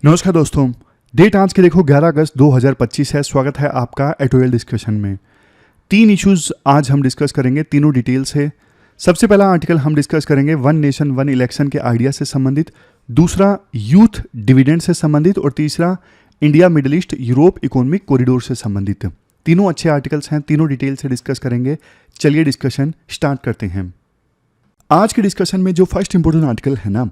नमस्कार दोस्तों, डेट आज के देखो 11 अगस्त 2025 है। स्वागत है आपका एडिटोरियल डिस्कशन में। 3 इश्यूज आज हम डिस्कस करेंगे, तीनों डिटेल्स है। सबसे पहला आर्टिकल हम डिस्कस करेंगे वन नेशन वन इलेक्शन के आइडिया से संबंधित, दूसरा यूथ डिविडेंड से संबंधित और तीसरा India middle east Europe economic corridor से संबंधित। तीनों अच्छे आर्टिकल्स हैं, तीनों डिटेल से डिस्कस करेंगे। चलिए डिस्कशन स्टार्ट करते हैं। आज के डिस्कशन में जो फर्स्ट इंपॉर्टेंट आर्टिकल है ना,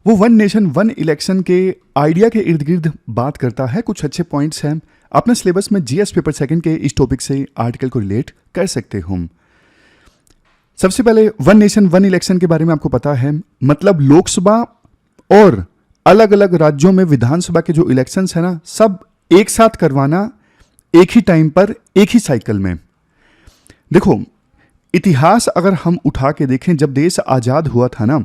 वो वन नेशन वन इलेक्शन के आइडिया के इर्द गिर्द बात करता है। कुछ अच्छे पॉइंट्स हैं, अपने सिलेबस में जीएस पेपर सेकंड के इस टॉपिक से आर्टिकल को रिलेट कर सकते हो। सबसे पहले वन नेशन वन इलेक्शन के बारे में आपको पता है, मतलब लोकसभा और अलग अलग राज्यों में विधानसभा के जो इलेक्शंस है ना, सब एक साथ करवाना, एक ही टाइम पर, एक ही साइकिल में। देखो, इतिहास अगर हम उठा के देखें, जब देश आज़ाद हुआ था ना,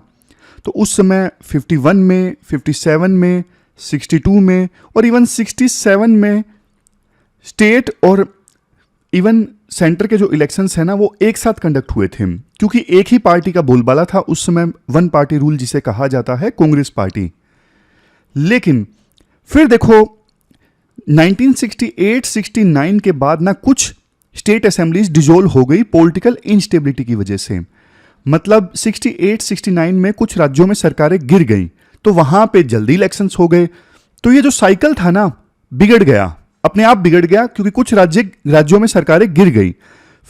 तो उस समय 51 में, 57 में, 62 में और इवन 67 में स्टेट और इवन सेंटर के जो इलेक्शंस हैं ना, वो एक साथ कंडक्ट हुए थे, क्योंकि एक ही पार्टी का बोलबाला था उस समय, वन पार्टी रूल जिसे कहा जाता है, कांग्रेस पार्टी। लेकिन फिर देखो 1968-69 के बाद ना कुछ स्टेट असेंबलीज डिसॉल्व हो गई पॉलिटिकल इंस्टेबिलिटी की वजह से। मतलब 68-69 में कुछ राज्यों में सरकारें गिर गई, तो वहां पे जल्दी इलेक्शंस हो गए। तो ये जो साइकिल था ना, बिगड़ गया, अपने आप बिगड़ गया, क्योंकि कुछ राज्यों में सरकारें गिर गई।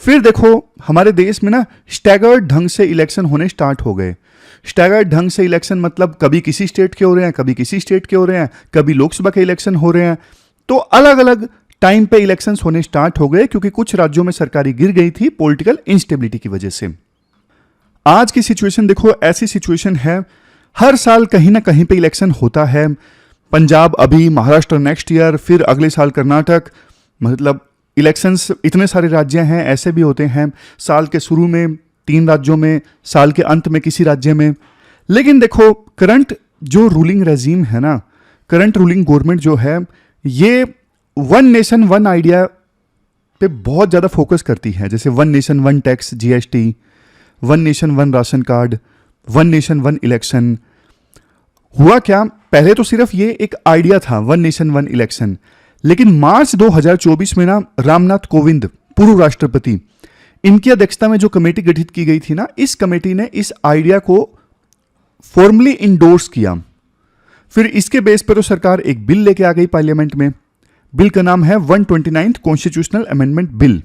फिर देखो हमारे देश में ना स्टैगर्ड ढंग से इलेक्शन होने स्टार्ट हो गए। स्टैगर्ड ढंग से इलेक्शन मतलब कभी किसी स्टेट के हो रहे हैं, कभी किसी स्टेट के हो रहे हैं, कभी लोकसभा के इलेक्शन हो रहे हैं। तो अलग अलग टाइम पे इलेक्शंस होने स्टार्ट हो गए, क्योंकि कुछ राज्यों में सरकारें गिर गई थी पॉलिटिकल इंस्टेबिलिटी की वजह से। आज की सिचुएशन देखो, ऐसी सिचुएशन है, हर साल कहीं ना कहीं पे इलेक्शन होता है। पंजाब अभी, महाराष्ट्र नेक्स्ट ईयर, फिर अगले साल कर्नाटक। मतलब इलेक्शंस इतने सारे राज्य हैं, ऐसे भी होते हैं साल के शुरू में 3 राज्यों में, साल के अंत में किसी राज्य में। लेकिन देखो करंट जो रूलिंग रेजीम है ना, करंट रूलिंग गवर्नमेंट जो है, ये वन नेशन वन आइडिया पे बहुत ज़्यादा फोकस करती है। जैसे one nation one tax, GST, one nation one ration card, one nation one election. हुआ क्या, पहले तो सिर्फ ये एक आइडिया था, वन नेशन वन इलेक्शन। लेकिन मार्च 2024 में ना रामनाथ कोविंद, पूर्व राष्ट्रपति, इनकी अध्यक्षता में जो कमेटी गठित की गई थी ना, इस कमेटी ने इस आइडिया को फॉर्मली इंडोर्स किया। फिर इसके बेस पर तो सरकार एक बिल लेके आ गई पार्लियामेंट में। बिल का नाम है 129th कॉन्स्टिट्यूशनल अमेंडमेंट बिल।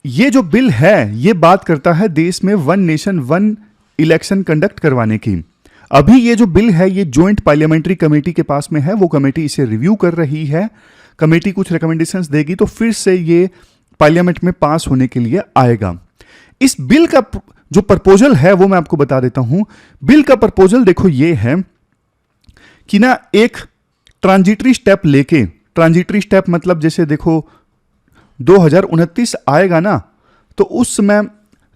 ये जो बिल है, ये बात करता है देश में one nation one election conduct करवाने की। अभी ये जो बिल है, ये जॉइंट पार्लियामेंट्री कमेटी के पास में है, वो कमेटी इसे रिव्यू कर रही है। कमेटी कुछ रिकमेंडेशंस देगी तो फिर से ये पार्लियामेंट में पास होने के लिए आएगा। इस बिल का जो प्रपोजल है वो मैं आपको बता देता हूं। बिल का प्रपोजल देखो ये है कि ना, एक ट्रांजिटरी स्टेप लेके, ट्रांजिटरी स्टेप मतलब जैसे देखो 2029 आएगा ना, तो उस समय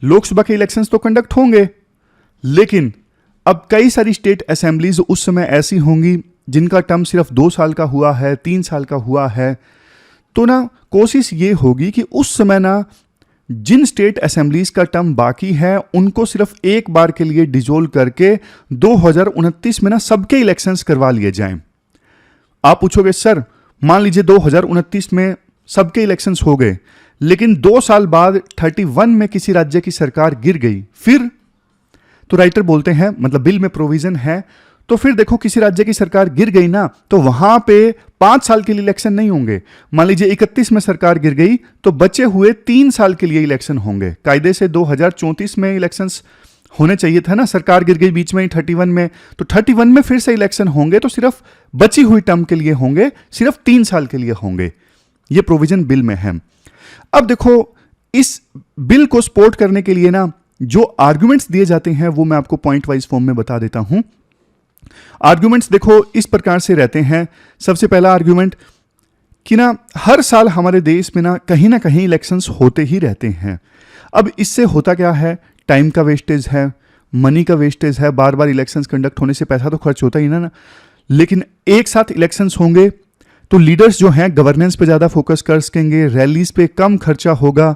लोकसभा के इलेक्शंस तो कंडक्ट होंगे, लेकिन अब कई सारी स्टेट असेंबलीज उस समय ऐसी होंगी जिनका टर्म सिर्फ 2 साल का हुआ है, 3 साल का हुआ है। तो ना कोशिश ये होगी कि उस समय ना जिन स्टेट असेंबलीज का टर्म बाकी है, उनको सिर्फ एक बार के लिए डिसॉल्व करके 2029 में ना सबके इलेक्शंस करवा लिए जाएं। आप पूछोगे सर, मान लीजिए 2029 में सबके इलेक्शंस हो गए, लेकिन 2 साल बाद 31 में किसी राज्य की सरकार गिर गई, फिर? तो राइटर बोलते हैं, मतलब बिल में प्रोविजन है, तो फिर देखो किसी राज्य की सरकार गिर गई ना, तो वहां पे 5 साल के लिए इलेक्शन नहीं होंगे। मान लीजिए 31 में सरकार गिर गई, तो बचे हुए 3 साल के लिए इलेक्शन होंगे। कायदे से 2034 में इलेक्शंस होने चाहिए था ना, सरकार गिर गई बीच में 31 में, तो 31 में फिर से इलेक्शन होंगे, तो सिर्फ बची हुई टर्म के लिए होंगे, सिर्फ 3 साल के लिए होंगे। ये प्रोविजन बिल में है। अब देखो इस बिल को सपोर्ट करने के लिए ना जो आर्गुमेंट्स दिए जाते हैं, वो मैं आपको पॉइंट वाइज फॉर्म में बता देता हूं। आर्गुमेंट्स देखो इस प्रकार से रहते हैं। सबसे पहला आर्गुमेंट कि ना हर साल हमारे देश में ना कहीं इलेक्शंस होते ही रहते हैं। अब इससे होता क्या है, टाइम का वेस्टेज है, मनी का वेस्टेज है, बार बार इलेक्शंस कंडक्ट होने से पैसा तो खर्च होता ही ना। लेकिन एक साथ इलेक्शंस होंगे तो लीडर्स जो हैं गवर्नेंस पे ज़्यादा फोकस कर सकेंगे, रैलीज पे कम खर्चा होगा,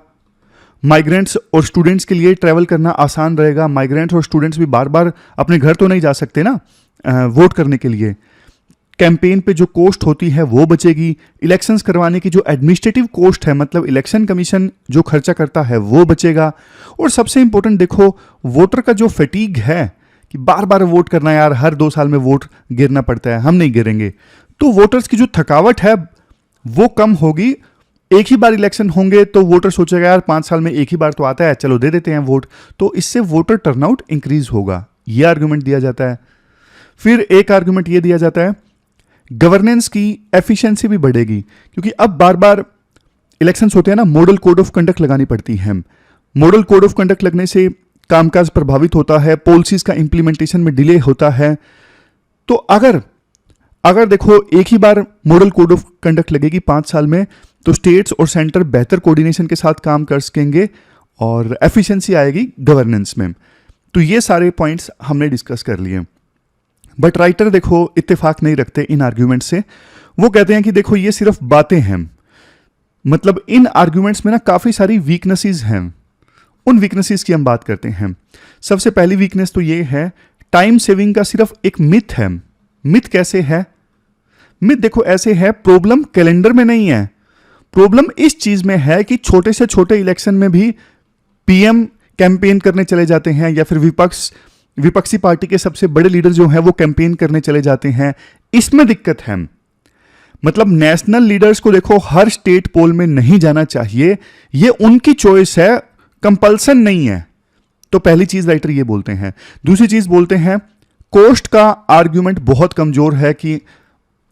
माइग्रेंट्स और स्टूडेंट्स के लिए ट्रैवल करना आसान रहेगा। माइग्रेंट्स और स्टूडेंट्स भी बार बार अपने घर तो नहीं जा सकते ना वोट करने के लिए, कैंपेन पे जो कॉस्ट होती है वो बचेगी, इलेक्शंस करवाने की जो एडमिनिस्ट्रेटिव कॉस्ट है मतलब इलेक्शन कमीशन जो खर्चा करता है वो बचेगा। और सबसे इंपॉर्टेंट देखो, वोटर का जो फटीग है कि बार बार वोट करना, यार हर 2 साल में वोट गिरना पड़ता है, हम नहीं गिरेंगे, तो वोटर्स की जो थकावट है वो कम होगी। एक ही बार इलेक्शन होंगे तो वोटर सोचेगा यार 5 साल में एक ही बार तो आता है, चलो दे देते हैं वोट, तो इससे वोटर टर्नआउट इंक्रीज होगा, ये आर्गुमेंट दिया जाता है। फिर एक आर्गुमेंट ये दिया जाता है गवर्नेंस की एफिशिएंसी भी बढ़ेगी, क्योंकि अब बार बार इलेक्शंस होते हैं ना, मॉडल कोड ऑफ कंडक्ट लगानी पड़ती है। मॉडल कोड ऑफ कंडक्ट लगने से कामकाज प्रभावित होता है, पॉलिसीज का इंप्लीमेंटेशन में डिले होता है। तो अगर देखो एक ही बार मॉडल कोड ऑफ कंडक्ट लगेगी 5 साल में, तो स्टेट्स और सेंटर बेहतर कोऑर्डिनेशन के साथ काम कर सकेंगे और एफिशिएंसी आएगी गवर्नेंस में। तो ये सारे पॉइंट्स हमने डिस्कस कर लिए। बट राइटर देखो इत्तेफाक नहीं रखते इन आर्ग्यूमेंट से। वो कहते हैं कि देखो ये सिर्फ बातें हैं, मतलब इन आर्ग्यूमेंट्स में ना काफ़ी सारी वीकनेसेस हैं। उन वीकनेसेस की हम बात करते हैं। सबसे पहली वीकनेस तो ये है, टाइम सेविंग का सिर्फ एक मिथ है। मिथ कैसे है? मिथ देखो ऐसे है, प्रॉब्लम कैलेंडर में नहीं है, प्रॉब्लम इस चीज में है कि छोटे से छोटे इलेक्शन में भी पीएम कैंपेन करने चले जाते हैं, या फिर विपक्षी पार्टी के सबसे बड़े लीडर जो हैं वो कैंपेन करने चले जाते हैं। इसमें दिक्कत है। मतलब नेशनल लीडर्स को देखो हर स्टेट पोल में नहीं जाना चाहिए, ये उनकी चॉइस है, कंपल्सन नहीं है। तो पहली चीज राइटर ये बोलते हैं। दूसरी चीज बोलते हैं कॉस्ट का आर्ग्यूमेंट बहुत कमजोर है कि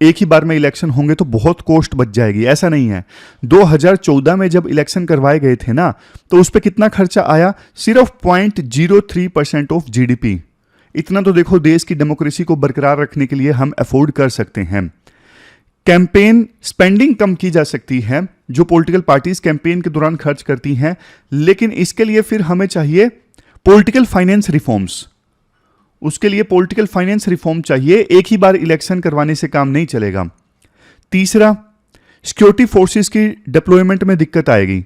एक ही बार में इलेक्शन होंगे तो बहुत कॉस्ट बच जाएगी, ऐसा नहीं है। 2014 में जब इलेक्शन करवाए गए थे ना, तो उस पर कितना खर्चा आया? सिर्फ 0.03% ऑफ जीडीपी। इतना तो देखो देश की डेमोक्रेसी को बरकरार रखने के लिए हम अफोर्ड कर सकते हैं। कैंपेन स्पेंडिंग कम की जा सकती है जो पॉलिटिकल पार्टीज कैंपेन के दौरान खर्च करती हैं, लेकिन इसके लिए फिर हमें चाहिए पॉलिटिकल फाइनेंस रिफॉर्म्स। उसके लिए पॉलिटिकल फाइनेंस रिफॉर्म चाहिए, एक ही बार इलेक्शन करवाने से काम नहीं चलेगा। तीसरा, सिक्योरिटी फोर्सेस की डिप्लॉयमेंट में दिक्कत आएगी।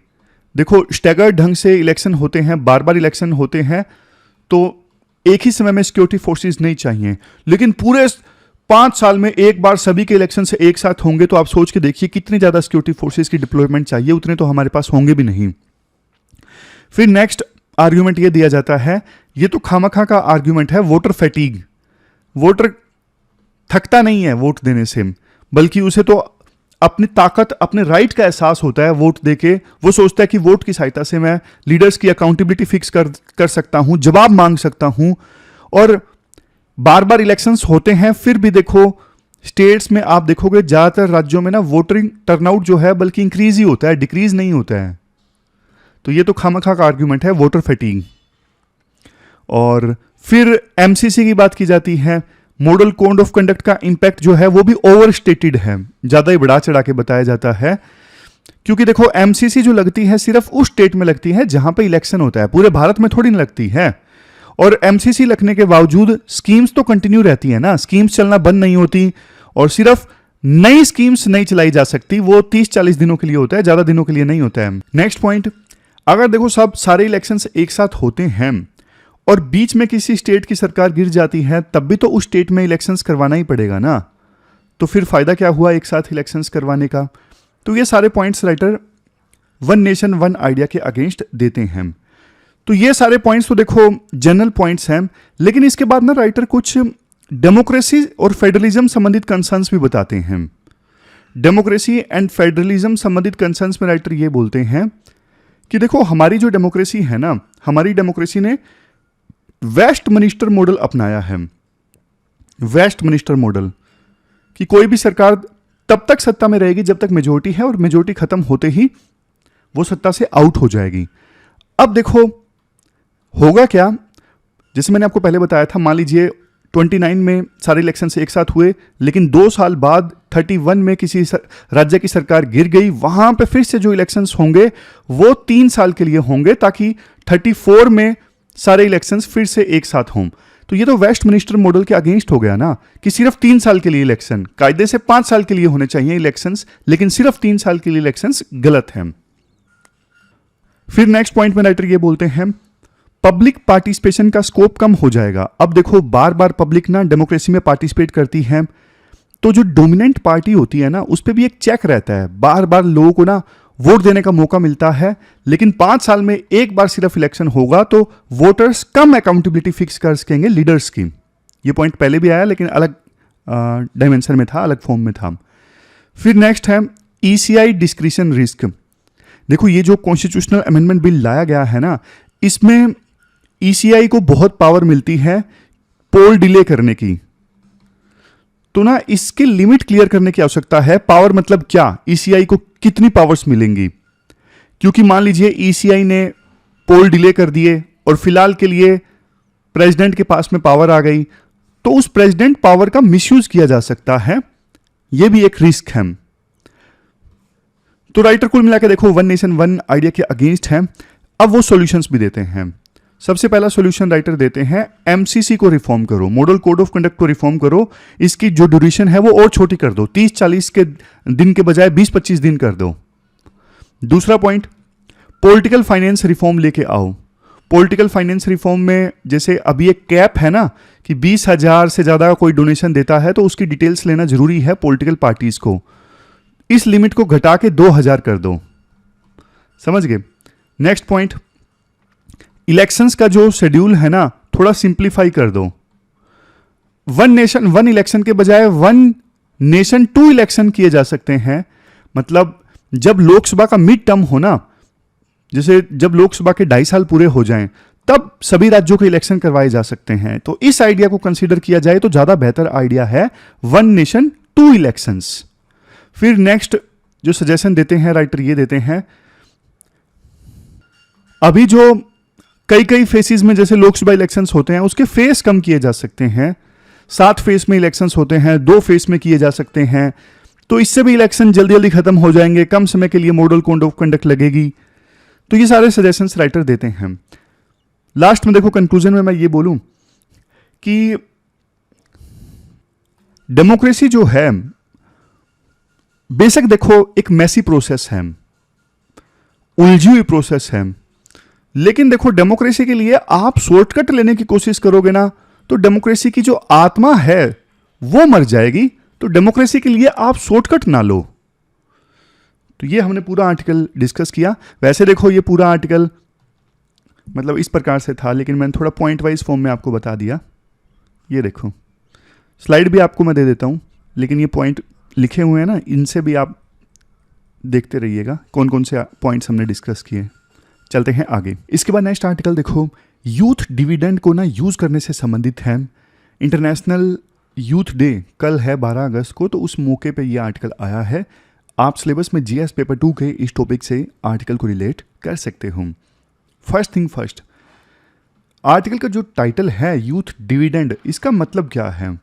देखो स्टैगर्ड ढंग से इलेक्शन होते हैं, बार बार इलेक्शन होते हैं, तो एक ही समय में सिक्योरिटी फोर्सेस नहीं चाहिए। लेकिन पूरे 5 साल में एक बार सभी के इलेक्शन से एक साथ होंगे, तो आप सोच के देखिए कितनी ज्यादा सिक्योरिटी फोर्सेस की डिप्लॉयमेंट चाहिए, उतने तो हमारे पास होंगे भी नहीं। फिर नेक्स्ट आर्ग्यूमेंट ये दिया जाता है, ये तो खामखा का आर्ग्यूमेंट है, वोटर फैटीग। वोटर थकता नहीं है वोट देने से, बल्कि उसे तो अपनी ताकत, अपने राइट का एहसास होता है वोट देके। वो सोचता है कि वोट की सहायता से मैं लीडर्स की अकाउंटेबिलिटी फिक्स कर सकता हूं, जवाब मांग सकता हूं। और बार बार इलेक्शंस होते हैं, फिर भी देखो स्टेट्स में आप देखोगे ज्यादातर राज्यों में ना वोटिंग टर्नआउट जो है बल्कि इंक्रीज ही होता है, डिक्रीज नहीं होता है। तो ये तो खामखा का आर्ग्यूमेंट है, वोटर फैटीग। और फिर एमसीसी की बात की जाती है। मॉडल कोड ऑफ कंडक्ट का इंपैक्ट जो है वो भी ओवर स्टेटेड है, ज्यादा ही बढ़ा चढ़ा के बताया जाता है। क्योंकि देखो एमसीसी जो लगती है सिर्फ उस स्टेट में लगती है जहां पे इलेक्शन होता है, पूरे भारत में थोड़ी नहीं लगती है। और एमसीसी लगने के बावजूद स्कीम्स तो कंटिन्यू रहती है ना, स्कीम्स चलना बंद नहीं होती। और सिर्फ नई स्कीम्स नहीं चलाई जा सकती, वो 30-40 दिनों के लिए होता है, ज्यादा दिनों के लिए नहीं होता है। नेक्स्ट पॉइंट, अगर देखो सारे इलेक्शंस एक साथ होते हैं और बीच में किसी स्टेट की सरकार गिर जाती है, तब भी तो उस स्टेट में इलेक्शंस करवाना ही पड़ेगा ना। तो फिर फायदा क्या हुआ एक साथ इलेक्शंस करवाने का? तो ये सारे points writer one nation one idea के अगेंस्ट देते हैं। तो ये सारे पॉइंट्स तो देखो जनरल पॉइंट्स हैं, लेकिन इसके बाद ना राइटर कुछ डेमोक्रेसी और फेडरलिज्म संबंधित कंसर्न्स भी बताते हैं। डेमोक्रेसी एंड फेडरलिज्म संबंधित कंसर्न्स में राइटर ये बोलते हैं कि देखो हमारी जो डेमोक्रेसी है ना, हमारी डेमोक्रेसी ने वेस्टमिनिस्टर मॉडल अपनाया है। वेस्टमिनिस्टर मॉडल कि कोई भी सरकार तब तक सत्ता में रहेगी जब तक मेजोरिटी है, और मेजोरिटी खत्म होते ही वो सत्ता से आउट हो जाएगी। अब देखो होगा क्या, जैसे मैंने आपको पहले बताया था, मान लीजिए 29 में सारे इलेक्शन से एक साथ हुए, लेकिन 2 साल बाद 31 में किसी राज्य की सरकार गिर गई, वहां पे फिर से जो इलेक्शंस होंगे वो 3 साल के लिए होंगे, ताकि 34 में सारे इलेक्शंस फिर से एक साथ हों। तो ये तो वेस्टमिनिस्टर मॉडल के अगेंस्ट हो गया ना, कि सिर्फ 3 साल के लिए इलेक्शन, कायदे से 5 साल के लिए होने चाहिए इलेक्शंस, लेकिन सिर्फ 3 साल के लिए इलेक्शंस गलत हैं। फिर नेक्स्ट पॉइंट में राइटर ये बोलते हैं पब्लिक पार्टिसिपेशन का स्कोप कम हो जाएगा। अब देखो बार बार पब्लिक ना डेमोक्रेसी में पार्टिसिपेट करती है, तो जो डोमिनेंट पार्टी होती है ना, उस पर भी एक चेक रहता है, बार बार लोगों को ना वोट देने का मौका मिलता है, लेकिन 5 साल में एक बार सिर्फ इलेक्शन होगा तो वोटर्स कम अकाउंटेबिलिटी फिक्स कर सकेंगे लीडर्स की। ये पॉइंट पहले भी आया लेकिन अलग डायमेंशन में था, अलग फॉर्म में था। फिर नेक्स्ट है ईसीआई डिस्क्रिशन रिस्क। देखो ये जो कॉन्स्टिट्यूशनल अमेंडमेंट बिल लाया गया है ना, इसमें ईसीआई को बहुत पावर मिलती है पोल डिले करने की। तो ना इसके लिमिट क्लियर करने की आवश्यकता है। पावर मतलब क्या, ईसीआई को कितनी पावर्स मिलेंगी, क्योंकि मान लीजिए ईसीआई ने पोल डिले कर दिए और फिलहाल के लिए प्रेसिडेंट के पास में पावर आ गई, तो उस प्रेसिडेंट पावर का मिसयूज किया जा सकता है, यह भी एक रिस्क है। तो राइटर कुल मिलाकर देखो वन नेशन वन आइडिया के अगेंस्ट है। अब वो सॉल्यूशंस भी देते हैं। सबसे पहला सॉल्यूशन राइटर देते हैं, एमसीसी को रिफॉर्म करो, मॉडल कोड ऑफ कंडक्ट को रिफॉर्म करो, इसकी जो ड्यूरेशन है वो और छोटी कर दो, 30-40 के दिन के बजाय 20-25 दिन कर दो। दूसरा पॉइंट, पॉलिटिकल फाइनेंस रिफॉर्म लेके आओ। पॉलिटिकल फाइनेंस रिफॉर्म में जैसे अभी एक कैप है ना कि 20,000 से ज्यादा कोई डोनेशन देता है तो उसकी डिटेल्स लेना जरूरी है पॉलिटिकल पार्टीज को, इस लिमिट को घटा के 2,000 कर दो। समझ गए। नेक्स्ट पॉइंट, इलेक्शंस का जो शेड्यूल है ना थोड़ा सिंप्लीफाई कर दो। वन नेशन वन इलेक्शन के बजाय वन नेशन टू इलेक्शन किए जा सकते हैं। मतलब जब लोकसभा का मिड टर्म हो ना, जैसे जब लोकसभा के 2.5 साल पूरे हो जाएं, तब सभी राज्यों के इलेक्शन करवाए जा सकते हैं। तो इस आइडिया को कंसीडर किया जाए तो ज्यादा बेहतर आइडिया है वन नेशन टू इलेक्शंस। फिर नेक्स्ट जो सजेशन देते हैं राइटर ये देते हैं, अभी जो कई फेसेस में जैसे लोकसभा इलेक्शंस होते हैं उसके फेस कम किए जा सकते हैं। 7 फेस में इलेक्शंस होते हैं, 2 फेस में किए जा सकते हैं, तो इससे भी इलेक्शन जल्दी जल्दी खत्म हो जाएंगे, कम समय के लिए मॉडल कोड ऑफ कंडक्ट लगेगी। तो ये सारे सजेशंस राइटर देते हैं। लास्ट में देखो कंक्लूजन में मैं ये बोलूं कि डेमोक्रेसी जो है बेशक देखो एक मैसी प्रोसेस है, उलझी हुई प्रोसेस है, लेकिन देखो डेमोक्रेसी के लिए आप शॉर्टकट लेने की कोशिश करोगे ना तो डेमोक्रेसी की जो आत्मा है वो मर जाएगी। तो डेमोक्रेसी के लिए आप शॉर्टकट ना लो। तो ये हमने पूरा आर्टिकल डिस्कस किया। वैसे देखो ये पूरा आर्टिकल मतलब इस प्रकार से था, लेकिन मैंने थोड़ा पॉइंट वाइज फॉर्म में आपको बता दिया। ये देखो स्लाइड भी आपको मैं दे देता हूं, लेकिन ये पॉइंट लिखे हुए हैं ना, इनसे भी आप देखते रहिएगा कौन कौन से पॉइंट्स हमने डिस्कस किए। चलते हैं आगे। इसके बाद नेक्स्ट आर्टिकल देखो, यूथ डिविडेंड को ना यूज करने से संबंधित है। इंटरनेशनल यूथ डे कल है 12 अगस्त को, तो उस मौके पे ये आर्टिकल आया है। आप सिलेबस में जीएस पेपर 2 के इस टॉपिक से आर्टिकल को रिलेट कर सकते हो। फर्स्ट थिंग फर्स्ट, आर्टिकल का जो टाइटल है यूथ डिविडेंड, इसका मतलब क्या है?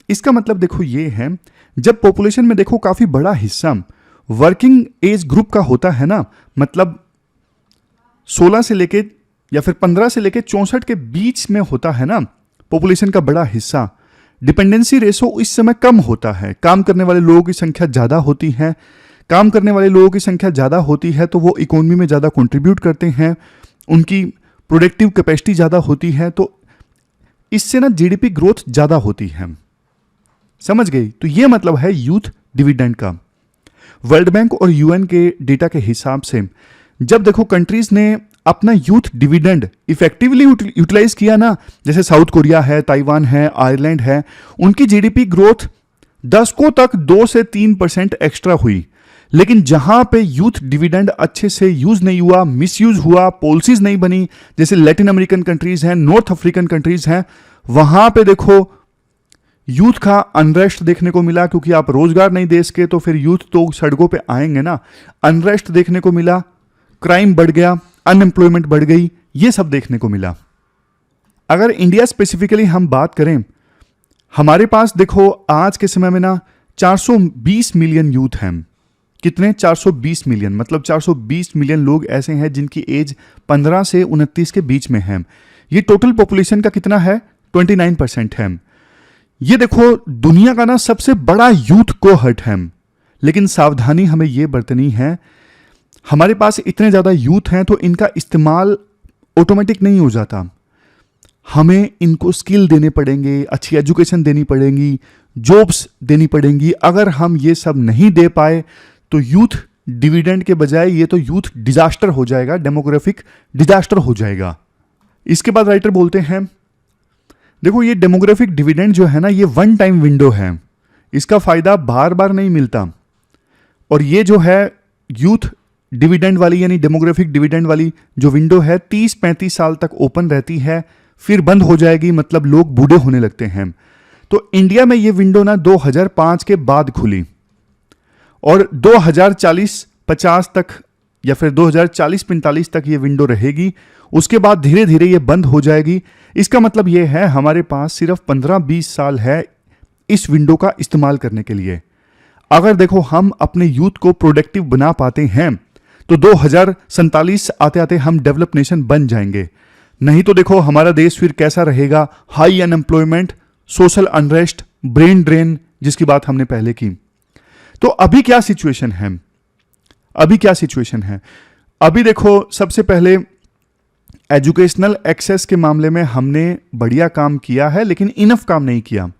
इसका मतलब देखो ये है, जब पॉपुलेशन में देखो काफी बड़ा हिस्सा वर्किंग एज ग्रुप का होता है ना, मतलब 16 से लेके या फिर 15 से लेके 64 के बीच में होता है ना पॉपुलेशन का बड़ा हिस्सा, डिपेंडेंसी रेशो इस समय कम होता है। काम करने वाले लोगों की संख्या ज़्यादा होती है। काम करने वाले लोगों की संख्या ज़्यादा होती है तो वो इकोनॉमी में ज़्यादा कंट्रीब्यूट करते हैं, उनकी प्रोडक्टिव कैपेसिटी ज़्यादा होती है, तो इससे ना जीडीपी ग्रोथ ज़्यादा होती है। समझ गई? तो ये मतलब है यूथ डिविडेंड का। वर्ल्ड बैंक और यूएन के डेटा के हिसाब से जब देखो कंट्रीज ने अपना यूथ डिविडेंड इफेक्टिवली यूटिलाइज किया ना, जैसे साउथ कोरिया है, ताइवान है, आयरलैंड है, उनकी जीडीपी ग्रोथ दशकों तक 2 से 3% एक्स्ट्रा हुई। लेकिन जहां पे यूथ डिविडेंड अच्छे से यूज नहीं हुआ, मिसयूज हुआ, पॉलिसीज नहीं बनी, जैसे लैटिन अमेरिकन कंट्रीज हैं, नॉर्थ अफ्रीकन कंट्रीज हैं, वहां पे देखो यूथ का अनरेस्ट देखने को मिला, क्योंकि आप रोजगार नहीं दे सके तो फिर यूथ तो सड़कों पे आएंगे ना। अनरेस्ट देखने को मिला, क्राइम बढ़ गया, अनएम्प्लॉयमेंट बढ़ गई, ये सब देखने को मिला। अगर इंडिया स्पेसिफिकली हम बात करें, हमारे पास देखो आज के समय में ना 420 मिलियन यूथ हैं। कितने? 420 मिलियन, मतलब 420 मिलियन लोग ऐसे हैं जिनकी एज 15 से 29 के बीच में है। ये टोटल पॉपुलेशन का कितना है? 29% है। ये देखो दुनिया का ना सबसे बड़ा यूथ कोहर्ट है। लेकिन सावधानी हमें ये बरतनी है, हमारे पास इतने ज़्यादा यूथ हैं तो इनका इस्तेमाल ऑटोमेटिक नहीं हो जाता। हमें इनको स्किल देने पड़ेंगे, अच्छी एजुकेशन देनी पड़ेगी, जॉब्स देनी पड़ेंगी। अगर हम ये सब नहीं दे पाए तो यूथ डिविडेंड के बजाय ये तो यूथ डिजास्टर हो जाएगा, डेमोग्राफिक डिजास्टर हो जाएगा। इसके बाद राइटर बोलते हैं, देखो ये डेमोग्राफिक डिविडेंड जो है ना, ये वन टाइम विंडो है, इसका फायदा बार बार नहीं मिलता। और ये जो है यूथ डिविडेंड वाली यानी डेमोग्राफिक डिविडेंड वाली जो विंडो है 30-35 साल तक ओपन रहती है, फिर बंद हो जाएगी, मतलब लोग बूढ़े होने लगते हैं। तो इंडिया में ये विंडो ना 2005 के बाद खुली और 2040-50 तक या फिर 2040-45 तक ये विंडो रहेगी। उसके बाद धीरे धीरे ये बंद हो जाएगी। इसका मतलब ये है हमारे पास सिर्फ 15-20 साल है इस विंडो का इस्तेमाल करने के लिए। अगर देखो हम अपने यूथ को प्रोडक्टिव बना पाते हैं तो 2047 आते आते हम डेवलप नेशन बन जाएंगे। नहीं तो देखो हमारा देश फिर कैसा रहेगा, high unemployment, social unrest, brain drain, जिसकी बात हमने पहले की। तो अभी क्या सिचुएशन है, अभी देखो सबसे पहले एजुकेशनल एक्सेस के मामले में हमने बढ़िया काम किया है, लेकिन इनफ काम नहीं किया।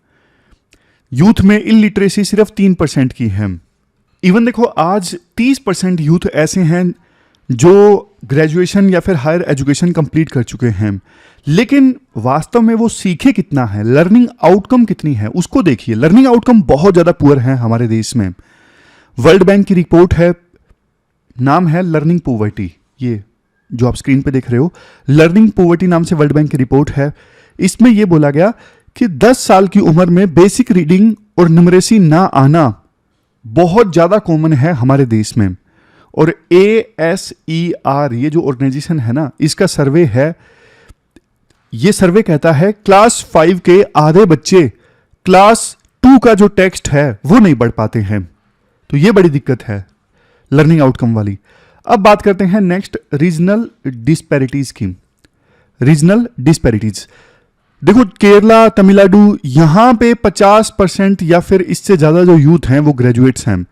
यूथ में इलिटरेसी सिर्फ 3% की है। इवन देखो आज 30% यूथ ऐसे हैं जो ग्रेजुएशन या फिर हायर एजुकेशन कंप्लीट कर चुके हैं, लेकिन वास्तव में वो सीखे कितना है, लर्निंग आउटकम कितनी है, उसको देखिए। लर्निंग आउटकम बहुत ज़्यादा पुअर है हमारे देश में। वर्ल्ड बैंक की रिपोर्ट है, नाम है लर्निंग पॉवर्टी, ये जो आप स्क्रीन पे देख रहे हो, लर्निंग पॉवर्टी नाम से वर्ल्ड बैंक की रिपोर्ट है। इसमें यह बोला गया कि 10 साल की उम्र में बेसिक रीडिंग और न्यूमरेसी ना आना बहुत ज़्यादा कॉमन है हमारे देश में। और ASER ये जो ऑर्गेनाइजेशन है ना, इसका सर्वे है, ये सर्वे कहता है क्लास 5 के आधे बच्चे क्लास 2 का जो टेक्स्ट है वो नहीं पढ़ पाते हैं। तो ये बड़ी दिक्कत है लर्निंग आउटकम वाली। अब बात करते हैं नेक्स्ट रीजनल डिस्पैरिटीज की। रीजनल डिस्पैरिटीज देखो, केरला, तमिलनाडु, यहां पे 50% या फिर इससे ज्यादा जो यूथ हैं वो ग्रेजुएट्स हैं।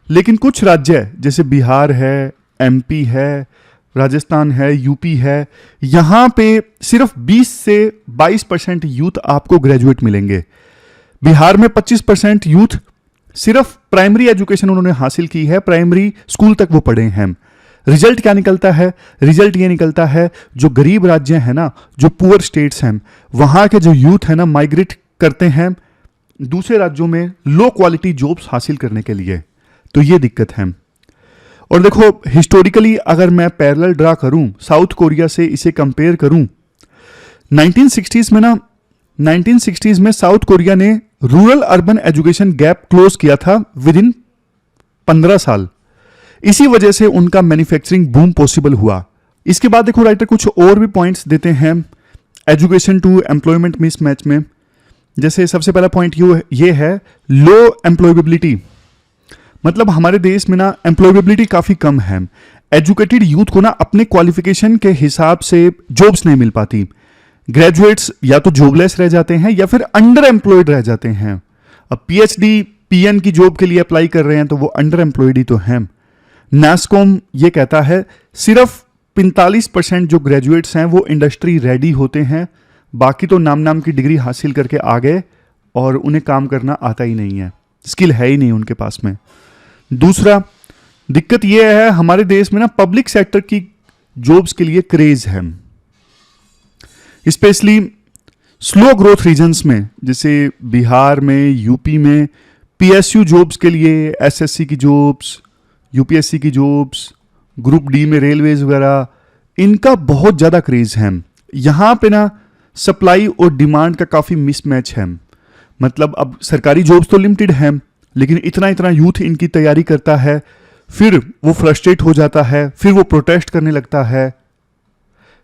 लेकिन कुछ राज्य जैसे बिहार है, MP है, राजस्थान है, यूपी है, यहां पे सिर्फ 20 से 22% यूथ आपको ग्रेजुएट मिलेंगे। बिहार में 25% यूथ सिर्फ प्राइमरी एजुकेशन उन्होंने हासिल की है, प्राइमरी स्कूल तक वो पढ़े हैं। रिजल्ट क्या निकलता है? रिजल्ट ये निकलता है जो गरीब राज्य है ना, जो पुअर स्टेट्स हैं, वहां के जो यूथ है ना माइग्रेट करते हैं दूसरे राज्यों में लो क्वालिटी जॉब्स हासिल करने के लिए। तो ये दिक्कत है। और देखो हिस्टोरिकली अगर मैं पैरेलल ड्रा करूं साउथ कोरिया से, इसे कंपेयर करूं, 1960s में साउथ कोरिया ने rural urban education gap close किया था विद इन 15 साल। इसी वजह से उनका मैन्युफैक्चरिंग बूम पॉसिबल हुआ। इसके बाद देखो राइटर कुछ और भी पॉइंट्स देते हैं एजुकेशन टू एम्प्लॉयमेंट मिसमैच में। जैसे सबसे पहला पॉइंट ये है लो एम्प्लॉयबिलिटी, मतलब हमारे देश में ना एम्प्लॉयबिलिटी काफी कम है। एजुकेटेड यूथ को ना अपने क्वालिफिकेशन के हिसाब से जॉब्स नहीं मिल पाती। ग्रेजुएट्स या तो जॉबलेस रह जाते हैं या फिर अंडर एम्प्लॉयड रह जाते हैं। अब PhD PN की जॉब के लिए अप्लाई कर रहे हैं तो वो अंडर एम्प्लॉयड ही तो हैं। नास्कॉम ये कहता है सिर्फ 45% जो ग्रेजुएट्स हैं वो इंडस्ट्री रेडी होते हैं, बाकी तो नाम की डिग्री हासिल करके आ गए और उन्हें काम करना आता ही नहीं है, स्किल है ही नहीं उनके पास में। दूसरा दिक्कत ये है हमारे देश में ना पब्लिक सेक्टर की जॉब्स के लिए क्रेज है, स्पेशली स्लो ग्रोथ रीजन्स में, जैसे बिहार में, यूपी में PSU जॉब्स के लिए, SSC की जॉब्स, UPSC की जॉब्स, ग्रुप D में रेलवेज वगैरह, इनका बहुत ज़्यादा क्रेज है। यहाँ पे ना सप्लाई और डिमांड का काफ़ी मिसमैच है। मतलब अब सरकारी जॉब्स तो लिमिटेड हैं, लेकिन इतना यूथ इनकी तैयारी करता है, फिर वो फ्रस्ट्रेट हो जाता है, फिर वो प्रोटेस्ट करने लगता है।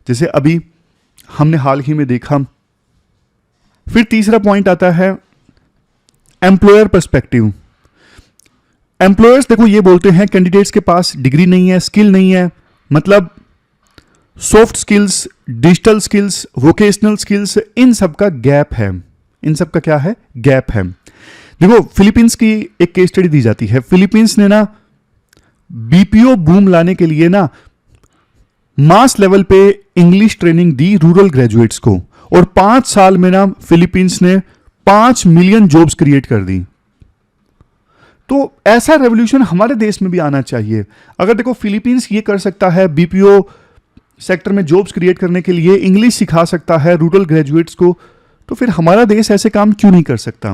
जैसे अभी हमने हाल ही में देखा। फिर तीसरा पॉइंट आता है एम्प्लॉयर पर्सपेक्टिव। एम्प्लॉयर्स देखो ये बोलते हैं कैंडिडेट्स के पास डिग्री नहीं है, स्किल नहीं है, मतलब soft skills, digital skills, vocational skills, इन सब का गैप है। इन सब का क्या है? गैप है। देखो फिलीपींस की एक केस स्टडी दी जाती है। फिलीपींस ने ना BPO बूम लाने के लिए ना मास लेवल पे इंग्लिश ट्रेनिंग दी रूरल ग्रेजुएट्स को, और 5 साल में ना फिलीपींस ने 5 मिलियन जॉब्स क्रिएट कर दी। तो ऐसा रेवोल्यूशन हमारे देश में भी आना चाहिए। अगर देखो फिलीपींस ये कर सकता है बीपीओ सेक्टर में जॉब्स क्रिएट करने के लिए, इंग्लिश सिखा सकता है रूरल ग्रेजुएट्स को, तो फिर हमारा देश ऐसे काम क्यों नहीं कर सकता।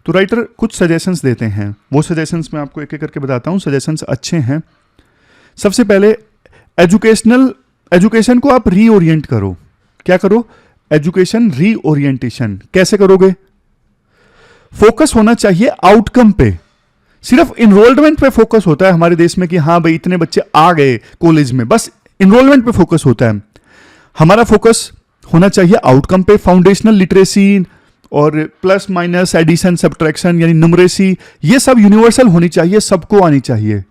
तो राइटर कुछ सजेशंस देते हैं, वो सजेशंस मैं आपको एक एक करके बताता हूँ। सजेशंस अच्छे हैं। सबसे पहले एजुकेशन को आप रीओरिएंट करो। क्या करो? Education reorientation. कैसे करोगे? फोकस होना चाहिए आउटकम पे। सिर्फ इनरोलमेंट पे फोकस होता है हमारे देश में कि हाँ भाई इतने बच्चे आ गए कॉलेज में, बस इनरोलमेंट पे फोकस होता है। हमारा फोकस होना चाहिए आउटकम पे। फाउंडेशनल लिटरेसी और प्लस माइनस एडिशन सब्ट्रैक्शन यानी न्यूमरेसी, ये सब यूनिवर्सल होनी चाहिए, सबको आनी चाहिए।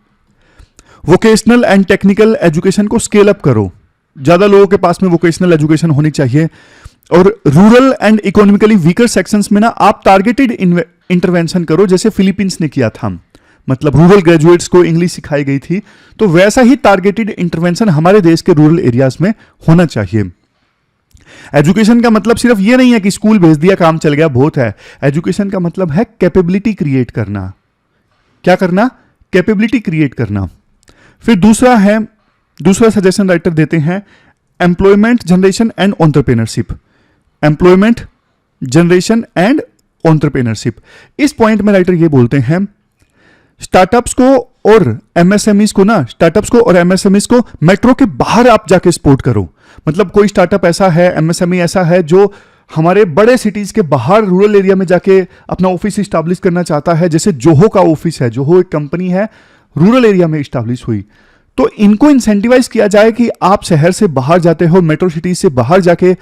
वोकेशनल एंड टेक्निकल एजुकेशन को स्केल अप करो। ज्यादा लोगों के पास में वोकेशनल एजुकेशन होनी चाहिए। और rural and economically weaker sections में ना आप टारगेटेड इंटरवेंशन करो, जैसे फिलीपींस ने किया था। मतलब रूरल ग्रेजुएट्स को इंग्लिश सिखाई गई थी, तो वैसा ही टारगेटेड इंटरवेंशन हमारे देश के रूरल एरियाज में होना चाहिए। एजुकेशन का मतलब सिर्फ ये नहीं है कि स्कूल भेज दिया काम चल गया, बहुत है। एजुकेशन का मतलब है कैपेबिलिटी क्रिएट करना। क्या करना? कैपेबिलिटी क्रिएट करना। फिर दूसरा सजेशन राइटर देते हैं, employment generation and entrepreneurship. Employment generation and entrepreneurship. इस पॉइंट में राइटर ये बोलते हैं, स्टार्टअप्स को और एमएसएमईज को मेट्रो के बाहर आप जाके सपोर्ट करो। मतलब कोई स्टार्टअप ऐसा है, एमएसएमई ऐसा है जो हमारे बड़े सिटीज के बाहर रूरल एरिया में जाके अपना ऑफिस स्टैब्लिश करना चाहता है, जैसे जोहो का ऑफिस है। जोहो एक कंपनी है, रूरल एरिया में स्टैब्लिश हुई। तो इनको इंसेंटिवाइज किया जाए कि आप शहर से बाहर जाते हो, मेट्रो सिटीज से बाहर जाके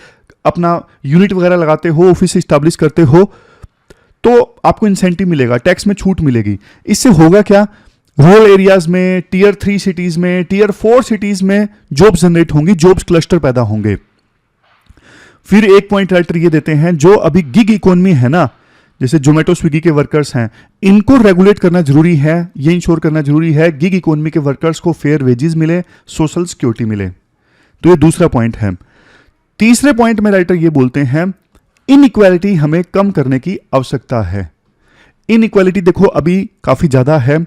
अपना यूनिट वगैरह लगाते हो, ऑफिस स्टैब्लिश करते हो, तो आपको इंसेंटिव मिलेगा, टैक्स में छूट मिलेगी। इससे होगा क्या? रूरल एरियाज में, टीयर 3 सिटीज में, टीयर 4 सिटीज में जॉब्स जनरेट होंगी, जॉब्स क्लस्टर पैदा होंगे। फिर एक पॉइंट राइटर ये देते हैं, जो अभी गिग इकोनॉमी है ना, जैसे जोमेटो स्विगी के वर्कर्स हैं, इनको रेगुलेट करना जरूरी है। ये इंश्योर करना जरूरी है गिग इकोनॉमी के वर्कर्स को फेयर वेजेस मिले, सोशल सिक्योरिटी मिले। तो ये दूसरा पॉइंट है। तीसरे पॉइंट में राइटर ये बोलते हैं, इनइक्वालिटी हमें कम करने की आवश्यकता है। इनइक्वालिटी देखो अभी काफी ज्यादा है।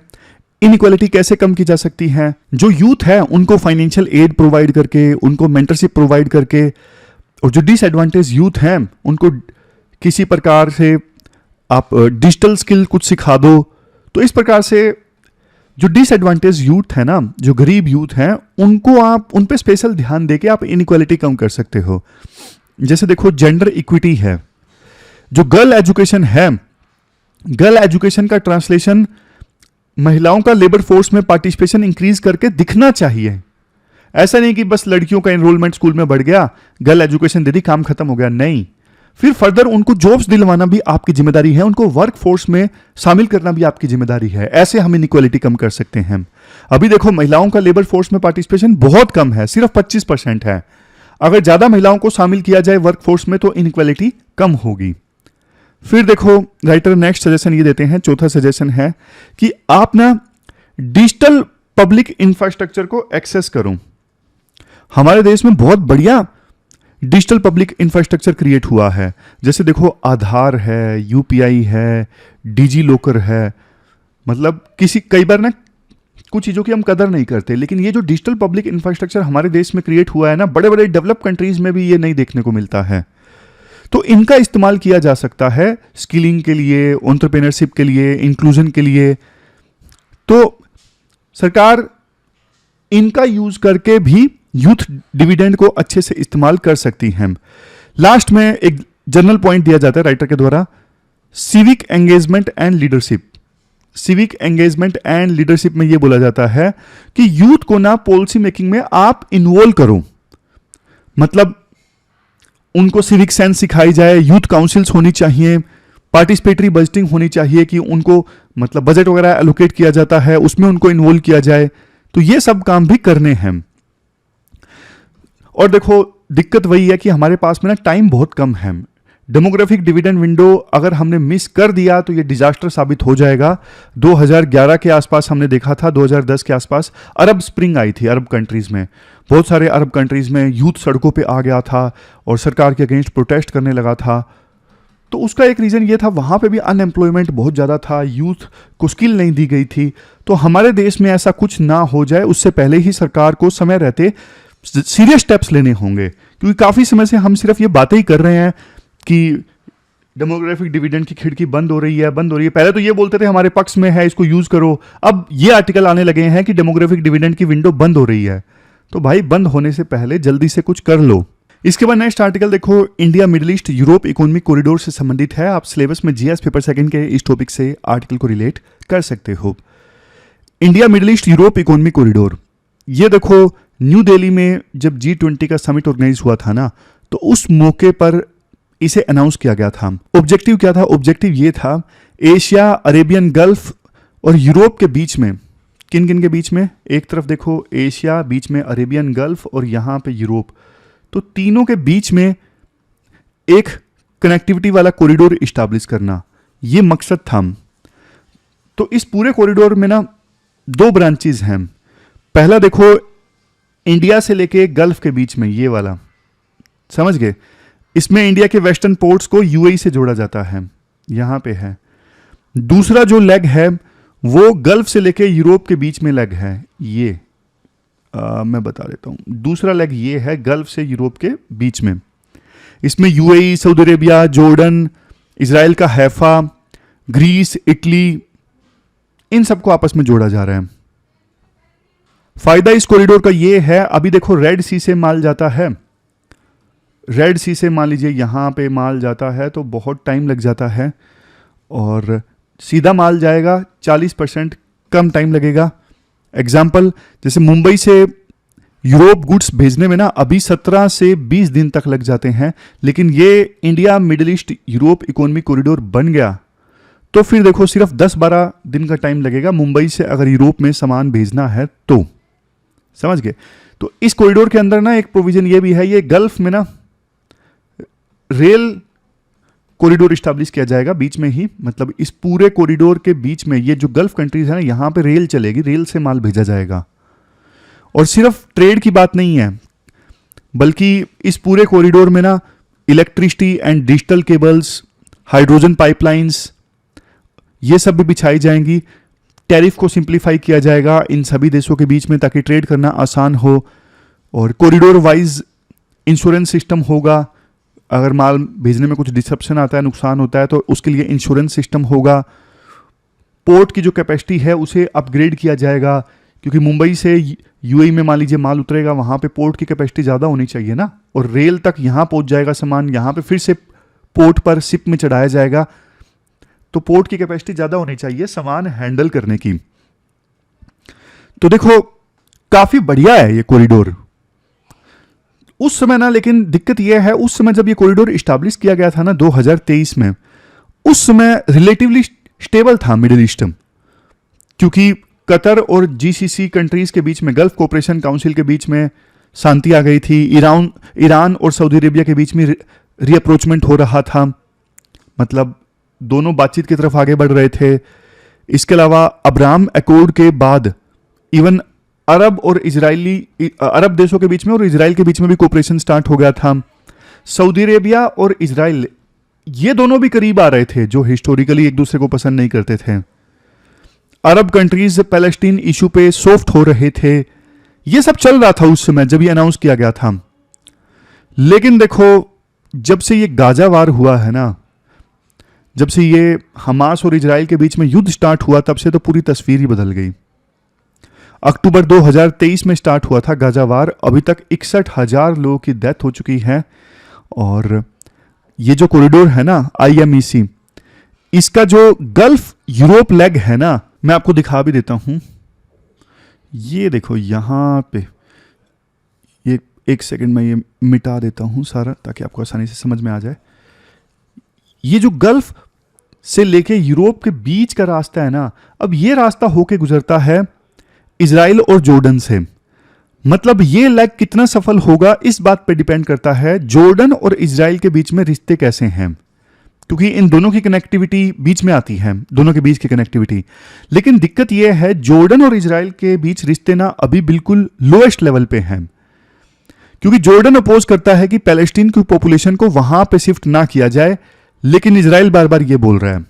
इनइक्वालिटी कैसे कम की जा सकती है? जो यूथ है उनको फाइनेंशियल एड प्रोवाइड करके, उनको मेंटरशिप प्रोवाइड करके, और जो डिसएडवांटेज यूथ हैं उनको किसी प्रकार से आप डिजिटल स्किल कुछ सिखा दो। तो इस प्रकार से जो डिसएडवांटेज यूथ है ना, जो गरीब यूथ हैं, उनको आप उन पे स्पेशल ध्यान देके आप इनइक्वालिटी कम कर सकते हो। जैसे देखो जेंडर इक्विटी है, जो गर्ल एजुकेशन है, गर्ल एजुकेशन का ट्रांसलेशन महिलाओं का लेबर फोर्स में पार्टिसिपेशन इंक्रीज करके दिखना चाहिए। ऐसा नहीं कि बस लड़कियों का एनरोलमेंट स्कूल में बढ़ गया, गर्ल एजुकेशन दे दी, काम खत्म हो गया। नहीं, फिर फर्दर उनको जॉब्स दिलवाना भी आपकी जिम्मेदारी है, उनको वर्क फोर्स में शामिल करना भी आपकी जिम्मेदारी है। ऐसे हम इनइक्वालिटी कम कर सकते हैं। अभी देखो महिलाओं का लेबर फोर्स में पार्टिसिपेशन बहुत कम है, सिर्फ 25% है। अगर ज्यादा महिलाओं को शामिल किया जाए वर्क फोर्स में तो इनइक्वालिटी कम होगी। फिर देखो राइटर नेक्स्ट सजेशन ये देते हैं, चौथा सजेशन है कि आप ना डिजिटल पब्लिक इंफ्रास्ट्रक्चर को एक्सेस करो। हमारे देश में बहुत बढ़िया डिजिटल पब्लिक इंफ्रास्ट्रक्चर क्रिएट हुआ है। जैसे देखो आधार है, यूपीआई है, डिजी लॉकर है। मतलब कई बार ना कुछ चीज़ों की हम कदर नहीं करते, लेकिन ये जो डिजिटल पब्लिक इंफ्रास्ट्रक्चर हमारे देश में क्रिएट हुआ है ना, बड़े बड़े डेवलप कंट्रीज में भी ये नहीं देखने को मिलता है। तो इनका इस्तेमाल किया जा सकता है स्किलिंग के लिए, एंटरप्रेन्योरशिप के लिए, इंक्लूजन के लिए। तो सरकार इनका यूज करके भी यूथ डिविडेंड को अच्छे से इस्तेमाल कर सकती हैं। लास्ट में एक जनरल पॉइंट दिया जाता है राइटर के द्वारा, civic engagement and leadership. Civic engagement and leadership में यह बोला जाता है कि यूथ को ना पॉलिसी मेकिंग में आप इन्वॉल्व करो। मतलब उनको सिविक सेंस सिखाई जाए, यूथ काउंसिल्स होनी चाहिए, पार्टिसिपेटरी बजटिंग होनी चाहिए कि उनको मतलब बजट वगैरह एलोकेट किया जाता है, उसमें उनको इन्वॉल्व किया जाए। तो ये सब काम भी करने हैं। और देखो दिक्कत वही है कि हमारे पास में ना टाइम बहुत कम है। डेमोग्राफिक डिविडेंड विंडो अगर हमने मिस कर दिया तो ये डिजास्टर साबित हो जाएगा। 2011 के आसपास हमने देखा था, 2010 के आसपास अरब स्प्रिंग आई थी अरब कंट्रीज में। बहुत सारे अरब कंट्रीज में यूथ सड़कों पे आ गया था और सरकार के अगेंस्ट प्रोटेस्ट करने लगा था। तो उसका एक रीज़न ये था, वहाँ पे भी अनएम्प्लॉयमेंट बहुत ज़्यादा था, यूथ को स्किल नहीं दी गई थी। तो हमारे देश में ऐसा कुछ ना हो जाए, उससे पहले ही सरकार को समय रहते सीरियस स्टेप्स लेने होंगे, क्योंकि काफ़ी समय से हम सिर्फ ये बातें ही कर रहे हैं कि डेमोग्राफिक डिविडेंड की खिड़की बंद हो रही है, बंद हो रही है। पहले तो ये बोलते थे हमारे पक्ष में है, इसको यूज़ करो। अब ये आर्टिकल आने लगे हैं कि डेमोग्राफिक डिविडेंड की विंडो बंद हो रही है। तो भाई बंद होने से पहले जल्दी से कुछ कर लो। इसके बाद नेक्स्ट आर्टिकल देखो, India middle east Europe economic corridor से संबंधित है। आप सिलेबस में जीएस पेपर सेकंड के इस टॉपिक से आर्टिकल को रिलेट कर सकते हो। India middle east Europe economic corridor, ये देखो न्यू दिल्ली में जब G20 का समिट ऑर्गेनाइज हुआ था ना, तो उस मौके पर इसे अनाउंस किया गया था। ऑब्जेक्टिव क्या था? ऑब्जेक्टिव ये था, एशिया, अरेबियन गल्फ और यूरोप के बीच में, किन किन के बीच में? एक तरफ देखो एशिया, बीच में अरेबियन गल्फ और यहाँ पे यूरोप, तो तीनों के बीच में एक कनेक्टिविटी वाला कॉरिडोर इस्टेब्लिश करना, ये मकसद था। तो इस पूरे कॉरिडोर में ना 2 ब्रांचेज हैं। पहला देखो इंडिया से लेके गल्फ के बीच में, ये वाला, समझ गए? इसमें इंडिया के वेस्टर्न पोर्ट्स को यूएई से जोड़ा जाता है, यहां पे है। दूसरा जो लेग है वो गल्फ से लेके यूरोप के बीच में लेग है, ये मैं बता देता हूं। दूसरा लेग ये है गल्फ से यूरोप के बीच में। इसमें UAE, Saudi Arabia, Jordan, Israel का हैफा, ग्रीस, इटली, इन सबको आपस में जोड़ा जा रहा है। फायदा इस कॉरिडोर का ये है, अभी देखो रेड सी से माल जाता है, रेड सी से मान लीजिए यहाँ पे माल जाता है तो बहुत टाइम लग जाता है, और सीधा माल जाएगा 40% कम टाइम लगेगा। एग्जाम्पल, जैसे मुंबई से यूरोप गुड्स भेजने में ना अभी 17 से 20 दिन तक लग जाते हैं, लेकिन ये India middle east Europe economic corridor बन गया तो फिर देखो सिर्फ 10-12 दिन का टाइम लगेगा मुंबई से अगर यूरोप में सामान भेजना है तो। समझ गए? तो इस कॉरिडोर के अंदर ना एक प्रोविजन ये भी है, ये गल्फ में ना रेल कॉरिडोर इस्टेब्लिश किया जाएगा बीच में ही, मतलब इस पूरे कॉरिडोर के बीच में ये जो गल्फ कंट्रीज है ना, यहां पे रेल चलेगी, रेल से माल भेजा जाएगा। और सिर्फ ट्रेड की बात नहीं है, बल्कि इस पूरे कॉरिडोर में ना electricity and digital cables, hydrogen pipelines, ये सब भी बिछाई जाएंगी। टैरिफ को सिंप्लीफाई किया जाएगा इन सभी देशों के बीच में ताकि ट्रेड करना आसान हो। और कॉरिडोर वाइज इंश्योरेंस सिस्टम होगा, अगर माल भेजने में कुछ डिसरप्शन आता है, नुकसान होता है, तो उसके लिए इंश्योरेंस सिस्टम होगा। पोर्ट की जो कैपेसिटी है उसे अपग्रेड किया जाएगा, क्योंकि मुंबई से यूएई में मान लीजिए माल उतरेगा, वहाँ पे पोर्ट की कैपेसिटी ज़्यादा होनी चाहिए ना, और रेल तक यहाँ पहुँच जाएगा सामान, यहाँ पे फिर से पोर्ट पर शिप में चढ़ाया जाएगा, तो पोर्ट की कैपेसिटी ज़्यादा होनी चाहिए सामान हैंडल करने की। तो देखो काफ़ी बढ़िया है ये कॉरिडोर उस समय ना, लेकिन दिक्कत यह है उस समय जब ये कॉरिडोर इस्टेब्लिश किया गया था ना 2023 में, उस समय रिलेटिवली स्टेबल था मिडिल ईस्ट, क्योंकि कतर और जीसीसी कंट्रीज के बीच में, गल्फ कोऑपरेशन काउंसिल के बीच में शांति आ गई थी। ईरान और सऊदी अरेबिया के बीच में रीअप्रोचमेंट हो रहा था, मतलब दोनों बातचीत की तरफ आगे बढ़ रहे थे। इसके अलावा अब्राहम अकॉर्ड के बाद इवन अरब देशों के बीच में और इजराइल के बीच में भी कोऑपरेशन स्टार्ट हो गया था। सऊदी अरेबिया और इजराइल ये दोनों भी करीब आ रहे थे, जो हिस्टोरिकली एक दूसरे को पसंद नहीं करते थे। अरब कंट्रीज पैलेस्टीन इशू पे सॉफ्ट हो रहे थे। ये सब चल रहा था उस समय जब ये अनाउंस किया गया था। लेकिन देखो जब से ये गाजा वार हुआ है ना, जब से ये हमास और इजराइल के बीच में युद्ध स्टार्ट हुआ, तब से तो पूरी तस्वीर ही बदल गई। अक्टूबर 2023 में स्टार्ट हुआ था गाजा वार, अभी तक 61,000 लोगों की डेथ हो चुकी है। और ये जो कॉरिडोर है ना IMEC, इसका जो गल्फ यूरोप लेग है ना, मैं आपको दिखा भी देता हूं। ये देखो यहां पे, ये एक सेकंड में ये मिटा देता हूं सारा ताकि आपको आसानी से समझ में आ जाए। ये जो गल्फ से लेके यूरोप के बीच का रास्ता है ना, अब ये रास्ता होके गुजरता है इजराइल और जॉर्डन से। मतलब ये लेग कितना सफल होगा इस बात पे डिपेंड करता है जॉर्डन और इजराइल के बीच में रिश्ते कैसे हैं, क्योंकि इन दोनों की कनेक्टिविटी बीच में आती है, दोनों के बीच की कनेक्टिविटी। लेकिन दिक्कत यह है जॉर्डन और इजराइल के बीच रिश्ते ना अभी बिल्कुल लोएस्ट लेवल पे हैं, क्योंकि जॉर्डन अपोज करता है कि पैलेस्टीन की पॉपुलेशन को वहां पे शिफ्ट ना किया जाए, लेकिन इजराइल बार बार ये बोल रहा है।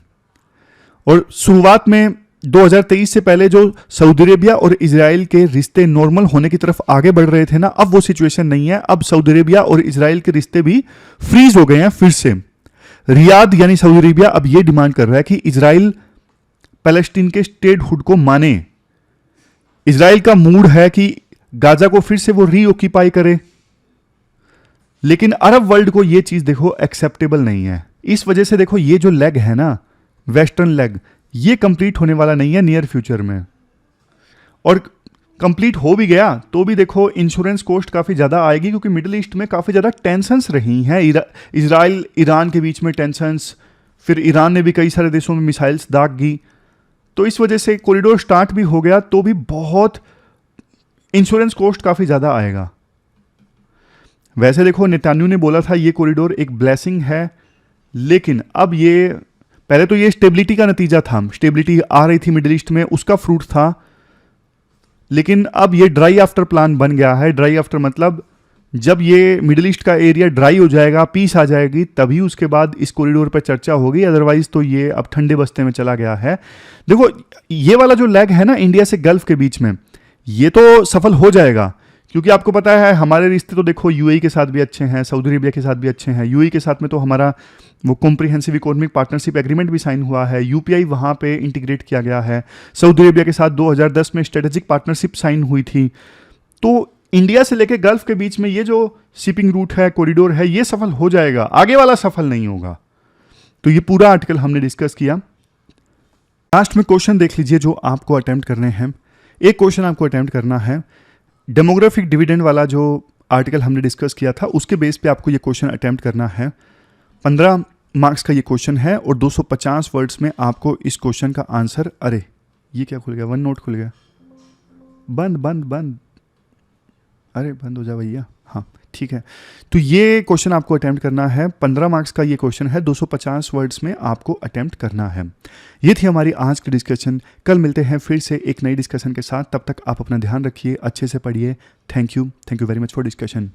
और शुरुआत में 2023 से पहले जो सऊदी अरेबिया और इजराइल के रिश्ते नॉर्मल होने की तरफ आगे बढ़ रहे थे ना, अब वो सिचुएशन नहीं है। अब सऊदी अरेबिया और इजराइल के रिश्ते भी फ्रीज हो गए हैं फिर से। रियाद यानी सऊदी अरेबिया अब ये डिमांड कर रहा है कि इजराइल पैलेस्टीन के स्टेटहुड को माने। इजराइल का मूड है कि गाजा को फिर से वो रीऑक्यूपाई करे, लेकिन अरब वर्ल्ड को ये चीज देखो एक्सेप्टेबल नहीं है। इस वजह से देखो ये जो लेग है ना, वेस्टर्न लेग, ये कंप्लीट होने वाला नहीं है नियर फ्यूचर में। और कंप्लीट हो भी गया तो भी देखो इंश्योरेंस कॉस्ट काफ़ी ज़्यादा आएगी, क्योंकि मिडिल ईस्ट में काफ़ी ज़्यादा टेंशंस रही हैं। इजराइल ईरान के बीच में टेंशंस, फिर ईरान ने भी कई सारे देशों में मिसाइल्स दाग दी, तो इस वजह से कॉरिडोर स्टार्ट भी हो गया तो भी बहुत इंश्योरेंस कॉस्ट काफ़ी ज़्यादा आएगा। वैसे देखो नेतान्याहू ने बोला था ये कॉरिडोर एक ब्लेसिंग है, लेकिन अब ये पहले तो ये स्टेबिलिटी का नतीजा था, स्टेबिलिटी आ रही थी मिडिल ईस्ट में, उसका फ्रूट था। लेकिन अब ये ड्राई आफ्टर प्लान बन गया है। ड्राई आफ्टर मतलब जब ये मिडिल ईस्ट का एरिया ड्राई हो जाएगा, पीस आ जाएगी, तभी उसके बाद इस कॉरिडोर पर चर्चा होगी। अदरवाइज तो ये अब ठंडे बस्ते में चला गया है। देखो ये वाला जो लेग है ना इंडिया से गल्फ के बीच में, ये तो सफल हो जाएगा, क्योंकि आपको पता है हमारे रिश्ते तो देखो यूएई के साथ भी अच्छे हैं, सऊदी अरेबिया के साथ भी अच्छे हैं। यूएई के साथ में तो हमारा वो कॉम्प्रिहेंसिव इकोनॉमिक पार्टनरशिप एग्रीमेंट भी साइन हुआ है, यूपीआई वहाँ पे इंटीग्रेट किया गया है। सऊदी अरेबिया के साथ 2010 में स्ट्रेटेजिक पार्टनरशिप साइन हुई थी। तो इंडिया से लेकर गल्फ के बीच में ये जो शिपिंग रूट है, कॉरिडोर है, ये सफल हो जाएगा, आगे वाला सफल नहीं होगा। तो ये पूरा आर्टिकल हमने डिस्कस किया। लास्ट में क्वेश्चन देख लीजिए जो आपको अटेम्प्ट करने हैं। एक क्वेश्चन आपको अटेम्प्ट करना है, डेमोग्राफिक डिविडेंड वाला जो आर्टिकल हमने डिस्कस किया था उसके बेस पे आपको ये क्वेश्चन अटेम्प्ट करना है। 15 मार्क्स का ये क्वेश्चन है और 250 वर्ड्स में आपको इस क्वेश्चन का आंसर, अरे ये क्या खुल गया, वन नोट खुल गया, बंद बंद बंद, अरे बंद हो जा भैया, हाँ ठीक है। तो ये क्वेश्चन आपको अटेम्प्ट करना है, 15 मार्क्स का ये क्वेश्चन है, 250 वर्ड्स में आपको अटेम्प्ट करना है। ये थी हमारी आज की डिस्कशन। कल मिलते हैं फिर से एक नई डिस्कशन के साथ, तब तक आप अपना ध्यान रखिए, अच्छे से पढ़िए। Thank you very much for discussion.